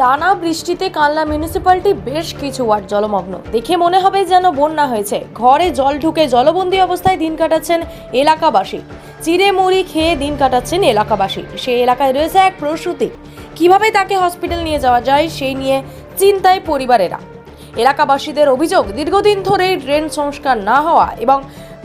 টানা বৃষ্টিতে কালনা মিউনিসিপ্যালিটি বেশ কিছু ওয়ার্ড জলমগ্ন। দেখে মনে হবে যেন বন্যা হয়েছে। ঘরে জল ঢুকে জলবন্দী অবস্থায় দিন কাটাচ্ছেন এলাকাবাসী। চিড়ে মুড়ি খেয়ে দিন কাটাচ্ছেন এলাকাবাসী। সেই এলাকায় রয়েছে এক প্রসূতি। কিভাবে তাকে হসপিটাল নিয়ে যাওয়া যায় সেই নিয়ে চিন্তায় পরিবারেরা। এলাকাবাসীদের অভিযোগ, দীর্ঘদিন ধরে ড্রেন সংস্কার না হওয়া এবং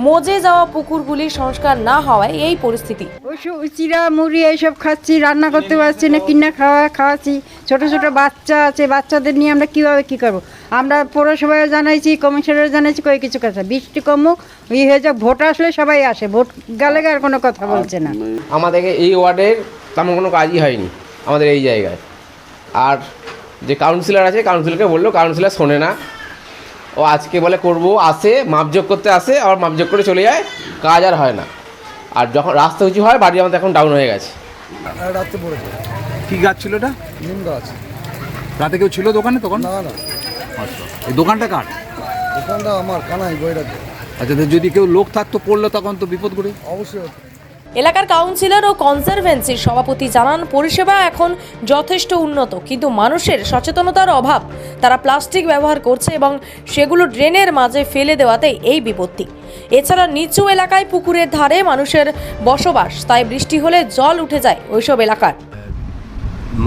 মজে যাওয়া পুকুরগুলি সংস্কার না হওয়ায় এই পরিস্থিতি। ওইসব চিড়া মুড়ি এইসব খাচ্ছি, রান্না করতে পারছি না, কিনা খাওয়াচ্ছি। ছোট ছোট বাচ্চা আছে, বাচ্চাদের নিয়ে আমরা কীভাবে কী করবো? আমরা পৌরসভায় জানাইছি, কমিশনারে জানাইছি, কই কিছু কথা। বৃষ্টি কমুক, হয়ে যাক, ভোট আসলে সবাই আসে, ভোট গেলে আর কোনো কথা বলছে না। আমাদের এই ওয়ার্ডের তেমন কোনো কাজই হয়নি আমাদের এই জায়গায়। আর যে কাউন্সিলর আছে, কাউন্সিলরকে বললো, কাউন্সিলর শোনে না। ও আজকে বলে করব, আসে মাপযোগ করতে আসে, আবার মাপযোগ করে চলে যায়, কাজ আর হয় না। আর যখন রাস্তা উঁচু হয়, বাড়ি আমাদের এখন ডাউন হয়ে গেছে। রাত্রে পড়েছে। কি গাছ ছিল এটা? নিম গাছ। রাতে কেউ ছিল দোকানে তখন? না না, আচ্ছা, এই দোকানটা কার? দোকানটা আমার, কানাই বইরাতে। আচ্ছা, তো যদি কেউ লোক থাকতো পড়লো তখন তো বিপদ করে। অবশ্যই হতো। এলাকার কাউন্সিলর ও কনজারভেন্সির সভাপতি জানান, পরিষেবা এখন যথেষ্ট উন্নত, কিন্তু মানুষের সচেতনতার অভাব। তারা প্লাস্টিক ব্যবহার করছে এবং সেগুলো ড্রেনের মাঝে ফেলে দেওয়াতেই এই বিপত্তি। এছাড়া নিচু এলাকায় পুকুরের ধারে মানুষের বসবাস, তাই বৃষ্টি হলে জল উঠে যায় ওইসব এলাকার।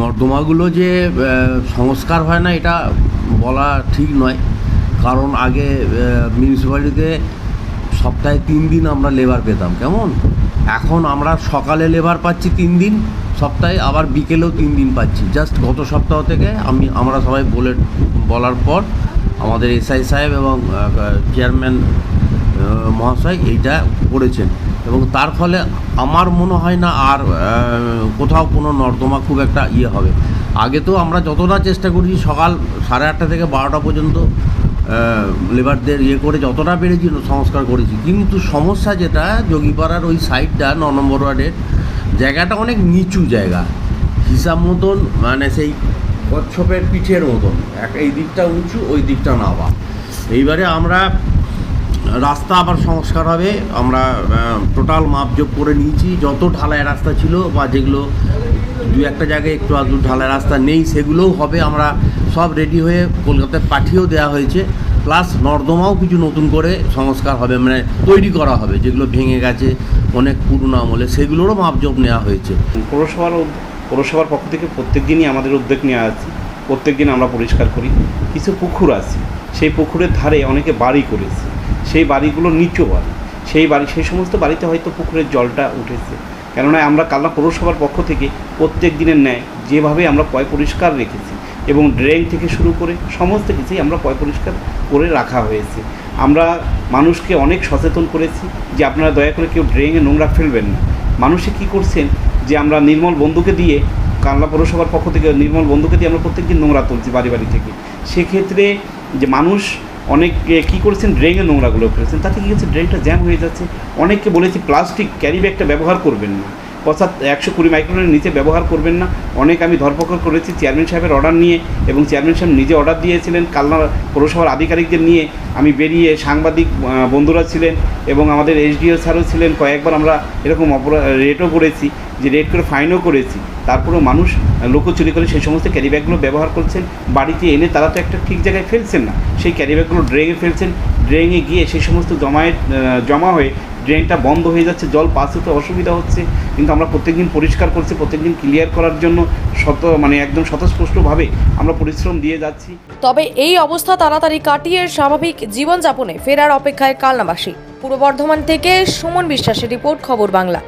নর্দমাগুলো যে সংস্কার হয় না এটা বলা ঠিক নয়, কারণ আগে মিউনিসিপ্যালিটিতে সপ্তাহে 3 দিন আমরা লেবার পেতাম, কেমন? এখন আমরা সকালে লেবার পাচ্ছি 3 দিন সপ্তাহে, আবার বিকেলেও 3 দিন পাচ্ছি। জাস্ট গত সপ্তাহ থেকে আমরা সবাই বলার পর আমাদের এসআই সাহেব এবং চেয়ারম্যান মহাশয় এইটা করেছেন, এবং তার ফলে আমার মনে হয় না আর কোথাও কোনো নর্দমা খুব একটা হবে। আগে তো আমরা যতটা চেষ্টা করেছি সকাল 8:30 থেকে 12টা পর্যন্ত লেবারদের করে যতটা পেরেছি সংস্কার করেছি, কিন্তু সমস্যা যেটা যোগীপাড়ার ওই সাইডটা 9 নম্বর ওয়ার্ডের জায়গাটা অনেক নিচু জায়গা, হিসাব মতন, মানে সেই কচ্ছপের পিঠের মতন, এই দিকটা উঁচু, ওই দিকটা নাবা। এইবারে আমরা রাস্তা আবার সংস্কার হবে, আমরা টোটাল মাপযোগ করে নিয়েছি। যত ঢালাই রাস্তা ছিল বা যেগুলো 2-1 জায়গায় একটু আধটু ঢালাই রাস্তা নেই, সেগুলোও হবে। আমরা সব রেডি হয়ে কলকাতায় পাঠিয়েও দেওয়া হয়েছে। প্লাস নর্দমাও কিছু নতুন করে সংস্কার হবে, মানে তৈরি করা হবে, যেগুলো ভেঙে গেছে অনেক পুরনো আমলে, সেগুলোরও মাপযোগ নেওয়া হয়েছে। পৌরসভার পক্ষ থেকে প্রত্যেক দিনই আমাদের উদ্যোগ নেওয়া আছে। প্রত্যেক দিন আমরা পরিষ্কার করি। কিছু পুকুর আছে, সেই পুকুরের ধারে অনেকে বাড়ি করেছে, সেই বাড়িগুলো নিচু বাড়ি। সেই সমস্ত বাড়িতে হয়তো পুকুরের জলটা উঠেছে। কেননা আমরা কালনা পৌরসভার পক্ষ থেকে প্রত্যেক দিনের ন্যায় যেভাবে আমরা পয় পরিষ্কার রেখেছি এবং ড্রেন থেকে শুরু করে সমস্ত কিছুই আমরা পয় পরিষ্কার করে রাখা হয়েছে। আমরা মানুষকে অনেক সচেতন করেছি যে আপনারা দয়া করে কেউ ড্রেনে নোংরা ফেলবেন না। মানুষে কী করছেন যে আমরা নির্মল বন্ধুকে দিয়ে, কালনা পৌরসভার পক্ষ থেকে নির্মল বন্ধুকে দিয়ে আমরা প্রত্যেকদিন নোংরা তুলছি বাড়ি বাড়ি থেকে। সেক্ষেত্রে যে মানুষ অনেক কী করছেন, ড্রেনে নোংরাগুলো ফেলেছেন, তাতে কী হচ্ছে, ড্রেনটা জ্যাম হয়ে যাচ্ছে। অনেককে বলেছি প্লাস্টিক ক্যারি ব্যাগটা ব্যবহার করবেন না, অর্থাৎ 120 মাইক্রনের নিচে ব্যবহার করবেন না। অনেক আমি ধরপকড় করেছি চেয়ারম্যান সাহেবের অর্ডার নিয়ে, এবং চেয়ারম্যান সাহেব নিজে অর্ডার দিয়েছিলেন। কালনা পৌরসভার আধিকারিকদের নিয়ে আমি বেরিয়ে, সাংবাদিক বন্ধুরা ছিলেন এবং আমাদের এসডিও স্যারও ছিলেন। কয়েকবার আমরা এরকম রেটও করেছি, যে রেট করে ফাইনও করেছি। তারপরেও মানুষ লুকোচুরি করে সেই সমস্ত ক্যারি ব্যাগগুলো ব্যবহার করছেন। বাড়িতে এনে তারা তো একটা ঠিক জায়গায় ফেলছেন না, সেই ক্যারি ব্যাগগুলো ড্রেনে ফেলছেন। ড্রেনে গিয়ে সেই সমস্ত জমা হয়ে ড্রেনটা বন্ধ হয়ে যাচ্ছে, জল পাস হতে অসুবিধা হচ্ছে। কিন্তু আমরা প্রত্যেকদিন পরিষ্কার করছি, প্রত্যেকদিন ক্লিয়ার করার জন্য একদম স্বতঃস্ফূর্তভাবে আমরা পরিশ্রম দিয়ে যাচ্ছি। তবে এই অবস্থা তাড়াতাড়ি কাটিয়ে স্বাভাবিক জীবনযাপনে ফেরার অপেক্ষায় কালনাবাসী। পূর্ব বর্ধমান থেকে সুমন বিশ্বাসের রিপোর্ট, খবর বাংলা।